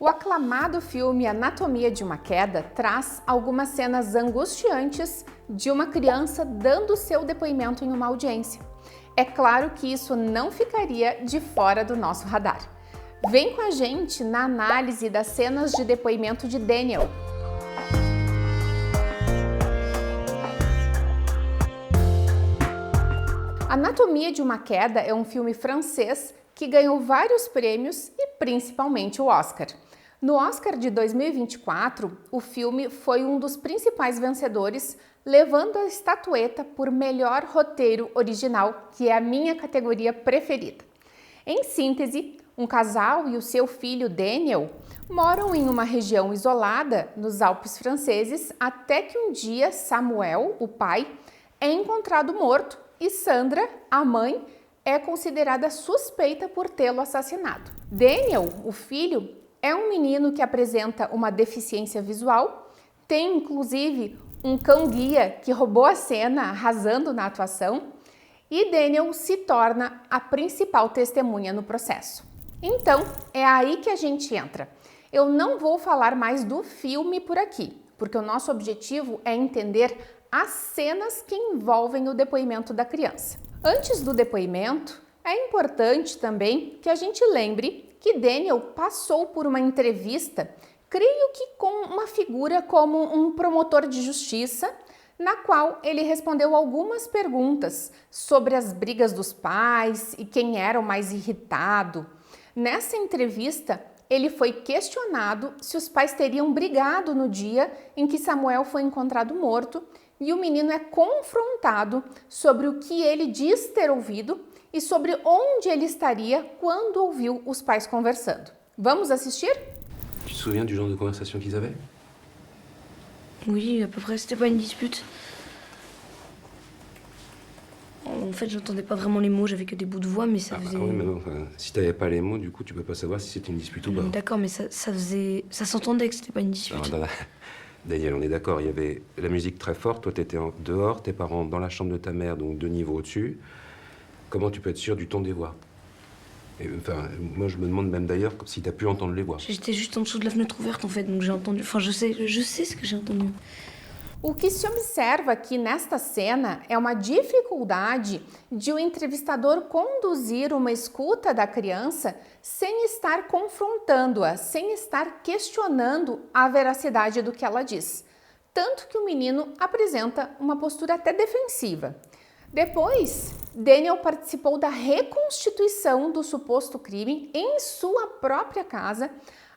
O aclamado filme Anatomia de uma Queda traz algumas cenas angustiantes de uma criança dando seu depoimento em uma audiência. É claro que isso não ficaria de fora do nosso radar. Vem com a gente na análise das cenas de depoimento de Daniel. Anatomia de uma Queda é um filme francês que ganhou vários prêmios e principalmente o Oscar. No Oscar de 2024, o filme foi um dos principais vencedores, levando a estatueta por melhor roteiro original, que é a minha categoria preferida. Em síntese, um casal e o seu filho Daniel moram em uma região isolada nos Alpes franceses até que um dia Samuel, o pai, é encontrado morto e Sandra, a mãe, é considerada suspeita por tê-lo assassinado. Daniel, o filho, é um menino que apresenta uma deficiência visual, tem inclusive um cão-guia que roubou a cena arrasando na atuação, e Daniel se torna a principal testemunha no processo. Então, é aí que a gente entra. Eu não vou falar mais do filme por aqui, porque o nosso objetivo é entender as cenas que envolvem o depoimento da criança. Antes do depoimento, é importante também que a gente lembre que Daniel passou por uma entrevista, creio que com uma figura como um promotor de justiça, na qual ele respondeu algumas perguntas sobre as brigas dos pais e quem era o mais irritado. Nessa entrevista, ele foi questionado se os pais teriam brigado no dia em que Samuel foi encontrado morto, e o menino é confrontado sobre o que ele diz ter ouvido e sobre onde ele estaria quando ouviu os pais conversando. Vamos assistir? Tu te souviens du genre de conversation qu'ils avaient? Oui, à peu près, c'était pas une dispute. En fait, j'entendais pas vraiment les mots, j'avais que des bouts de voix, mais ça faisait... oui, mais non, enfin, si t'avais pas les mots, du coup, tu peux pas savoir si c'était une dispute ou pas. D'accord, mais ça faisait... Ça s'entendait que c'était pas une dispute. Alors, Daniel, on est d'accord, il y avait la musique très forte, toi t'étais dehors, tes parents dans la chambre de ta mère, donc 2 niveaux au-dessus. Comment tu peux être sûr du ton des voix? Et, enfin, moi je me demande même d'ailleurs si t'as pu entendre les voix. J'étais juste en dessous de la fenêtre ouverte, en fait, donc j'ai entendu... Enfin, je sais ce que j'ai entendu. O que se observa aqui nesta cena é uma dificuldade de o entrevistador conduzir uma escuta da criança sem estar confrontando-a, sem estar questionando a veracidade do que ela diz. Tanto que o menino apresenta uma postura até defensiva. Depois, Daniel participou da reconstituição do suposto crime em sua própria casa,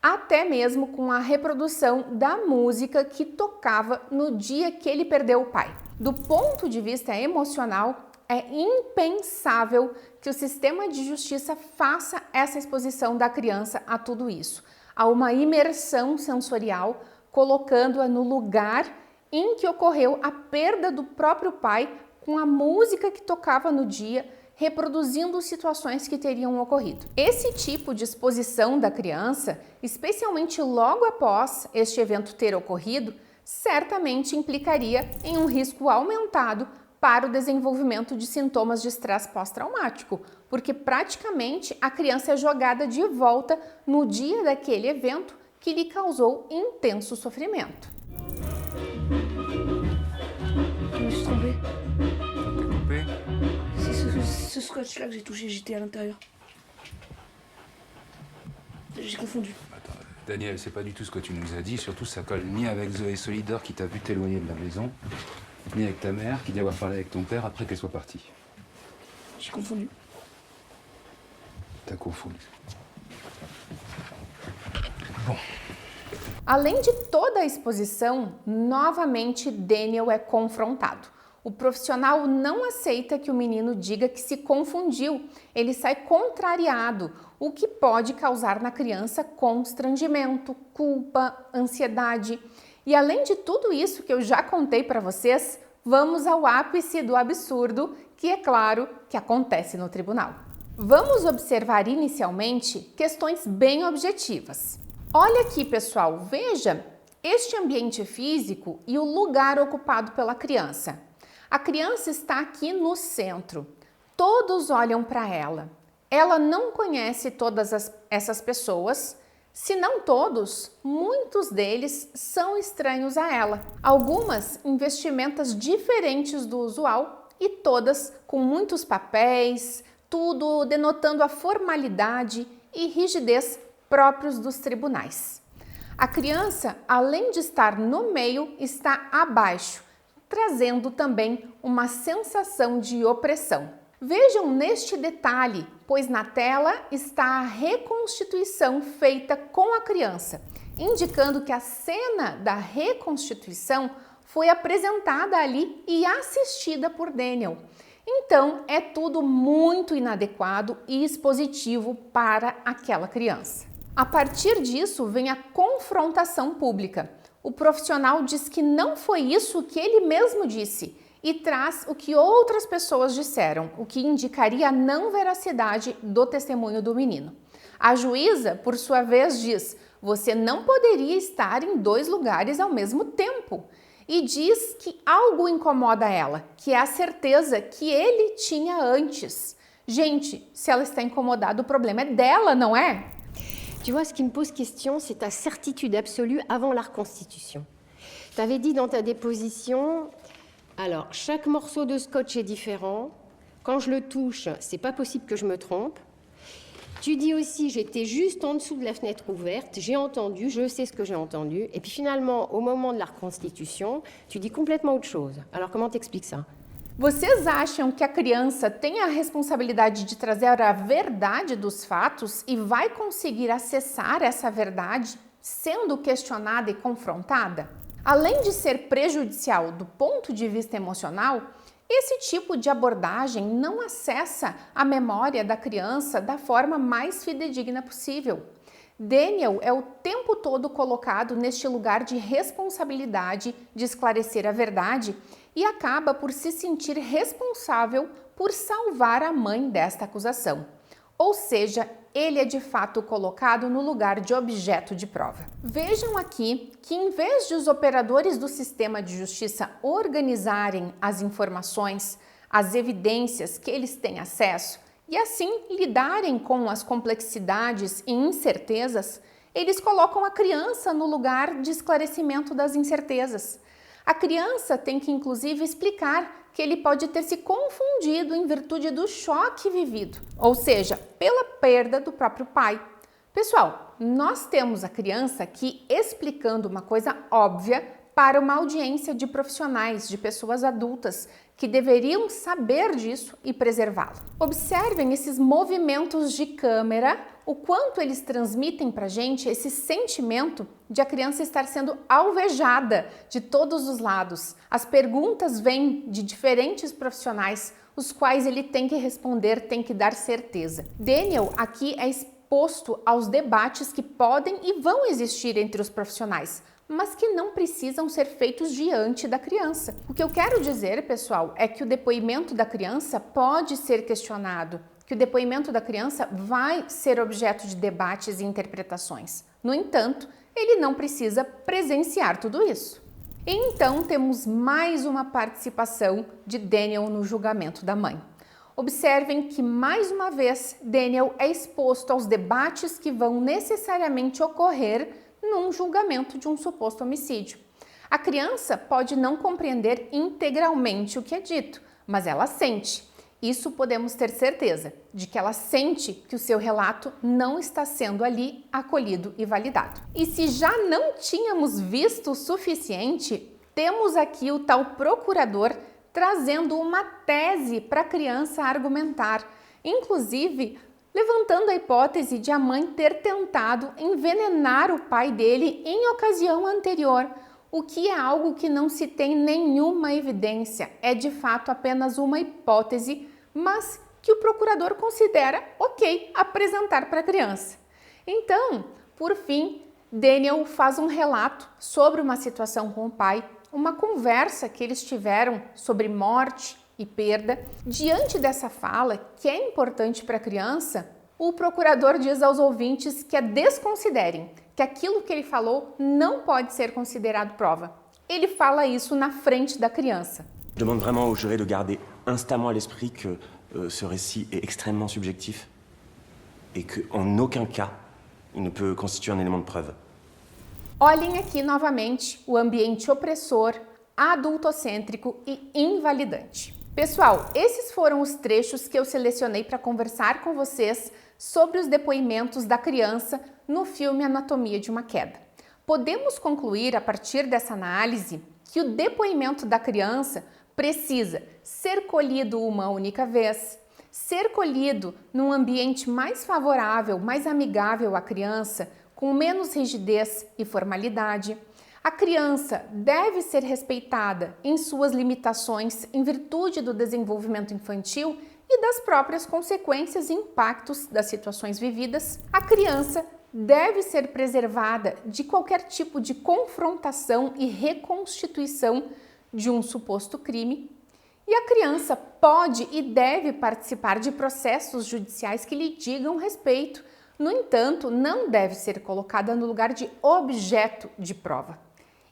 até mesmo com a reprodução da música que tocava no dia que ele perdeu o pai. Do ponto de vista emocional, é impensável que o sistema de justiça faça essa exposição da criança a tudo isso, a uma imersão sensorial, colocando-a no lugar em que ocorreu a perda do próprio pai com a música que tocava no dia, reproduzindo situações que teriam ocorrido. Esse tipo de exposição da criança, especialmente logo após este evento ter ocorrido, certamente implicaria em um risco aumentado para o desenvolvimento de sintomas de estresse pós-traumático, porque praticamente a criança é jogada de volta no dia daquele evento que lhe causou intenso sofrimento. Ce scotch-là que j'ai touché, j'étais à l'intérieur. J'ai confondu. Attends, Daniel, c'est pas du tout ce que tu nous as dit, surtout ça colle ni avec Zoé Solidor qui t'a vu t'éloigner de la maison, ni avec ta mère qui dit avoir parlé avec ton père après qu'elle soit partie. J'ai confondu. T'as confondu. Bom. Além de toda a exposição, novamente Daniel é confrontado. O profissional não aceita que o menino diga que se confundiu, ele sai contrariado, o que pode causar na criança constrangimento, culpa, ansiedade. E além de tudo isso que eu já contei para vocês, vamos ao ápice do absurdo, que é claro que acontece no tribunal. Vamos observar inicialmente questões bem objetivas. Olha aqui, pessoal, veja este ambiente físico e o lugar ocupado pela criança. A criança está aqui no centro. Todos olham para ela. Ela não conhece todas essas pessoas, Se não todos, muitos deles são estranhos a ela. Algumas em vestimentas diferentes do usual e todas com muitos papéis, tudo denotando a formalidade e rigidez próprios dos tribunais. A criança, além de estar no meio, está abaixo, trazendo também uma sensação de opressão. Vejam neste detalhe, pois na tela está a reconstituição feita com a criança, indicando que a cena da reconstituição foi apresentada ali e assistida por Daniel. Então, é tudo muito inadequado e expositivo para aquela criança. A partir disso, vem a confrontação pública. O profissional diz que não foi isso que ele mesmo disse e traz o que outras pessoas disseram, o que indicaria a não veracidade do testemunho do menino. A juíza, por sua vez, diz: você não poderia estar em 2 lugares ao mesmo tempo. E diz que algo incomoda ela, que é a certeza que ele tinha antes. Gente, se ela está incomodada, o problema é dela, não é? Tu vois, ce qui me pose question, c'est ta certitude absolue avant la reconstitution. Tu avais dit dans ta déposition, alors, chaque morceau de scotch est différent. Quand je le touche, c'est pas possible que je me trompe. Tu dis aussi, j'étais juste en dessous de la fenêtre ouverte, j'ai entendu, je sais ce que j'ai entendu. Et puis finalement, au moment de la reconstitution, tu dis complètement autre chose. Alors, comment t'expliques ça? Vocês acham que a criança tem a responsabilidade de trazer a verdade dos fatos e vai conseguir acessar essa verdade sendo questionada e confrontada? Além de ser prejudicial do ponto de vista emocional, esse tipo de abordagem não acessa a memória da criança da forma mais fidedigna possível. Daniel é o tempo todo colocado neste lugar de responsabilidade de esclarecer a verdade e acaba por se sentir responsável por salvar a mãe desta acusação. Ou seja, ele é de fato colocado no lugar de objeto de prova. Vejam aqui que em vez de os operadores do sistema de justiça organizarem as informações, as evidências que eles têm acesso e assim lidarem com as complexidades e incertezas, eles colocam a criança no lugar de esclarecimento das incertezas. A criança tem que inclusive explicar que ele pode ter se confundido em virtude do choque vivido, ou seja, pela perda do próprio pai. Pessoal, nós temos a criança aqui explicando uma coisa óbvia para uma audiência de profissionais, de pessoas adultas, que deveriam saber disso e preservá-lo. Observem esses movimentos de câmera, o quanto eles transmitem para a gente esse sentimento de a criança estar sendo alvejada de todos os lados. As perguntas vêm de diferentes profissionais, os quais ele tem que responder, tem que dar certeza. Daniel aqui é exposto aos debates que podem e vão existir entre os profissionais, mas que não precisam ser feitos diante da criança. O que eu quero dizer, pessoal, é que o depoimento da criança pode ser questionado, que o depoimento da criança vai ser objeto de debates e interpretações. No entanto, ele não precisa presenciar tudo isso. E então temos mais uma participação de Daniel no julgamento da mãe. Observem que, mais uma vez, Daniel é exposto aos debates que vão necessariamente ocorrer num julgamento de um suposto homicídio. A criança pode não compreender integralmente o que é dito, mas ela sente. Isso podemos ter certeza, de que ela sente que o seu relato não está sendo ali acolhido e validado. E se já não tínhamos visto o suficiente, temos aqui o tal procurador trazendo uma tese para a criança argumentar, inclusive levantando a hipótese de a mãe ter tentado envenenar o pai dele em ocasião anterior, o que é algo que não se tem nenhuma evidência, é de fato apenas uma hipótese, mas que o procurador considera ok apresentar para a criança. Então, por fim, Daniel faz um relato sobre uma situação com o pai, uma conversa que eles tiveram sobre morte e perda. Diante dessa fala, que é importante para a criança, o procurador diz aos ouvintes que a desconsiderem, que aquilo que ele falou não pode ser considerado prova. Ele fala isso na frente da criança. Je demande vraiment au juré de garder instamment à l'esprit que ce récit est extrêmement subjectif et qu'en aucun cas Il ne peut constituer un élément de preuve. Olhem aqui novamente o ambiente opressor, adultocêntrico e invalidante. Pessoal, esses foram os trechos que eu selecionei para conversar com vocês sobre os depoimentos da criança no filme Anatomia de uma Queda. Podemos concluir a partir dessa análise que o depoimento da criança precisa ser colhido uma única vez, ser colhido num ambiente mais favorável, mais amigável à criança, com menos rigidez e formalidade. A criança deve ser respeitada em suas limitações em virtude do desenvolvimento infantil e das próprias consequências e impactos das situações vividas. A criança deve ser preservada de qualquer tipo de confrontação e reconstituição de um suposto crime. E a criança pode e deve participar de processos judiciais que lhe digam respeito. No entanto, não deve ser colocada no lugar de objeto de prova.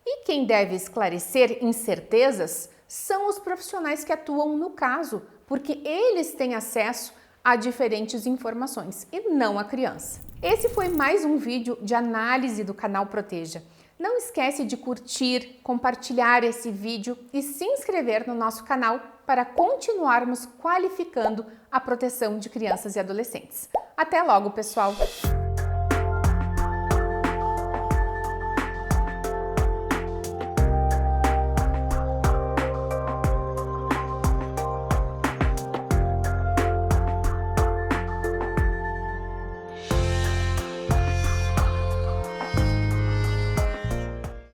E quem deve esclarecer incertezas são os profissionais que atuam no caso, porque eles têm acesso a diferentes informações e não a criança. Esse foi mais um vídeo de análise do canal Proteja. Não esquece de curtir, compartilhar esse vídeo e se inscrever no nosso canal para continuarmos qualificando a proteção de crianças e adolescentes. Até logo, pessoal!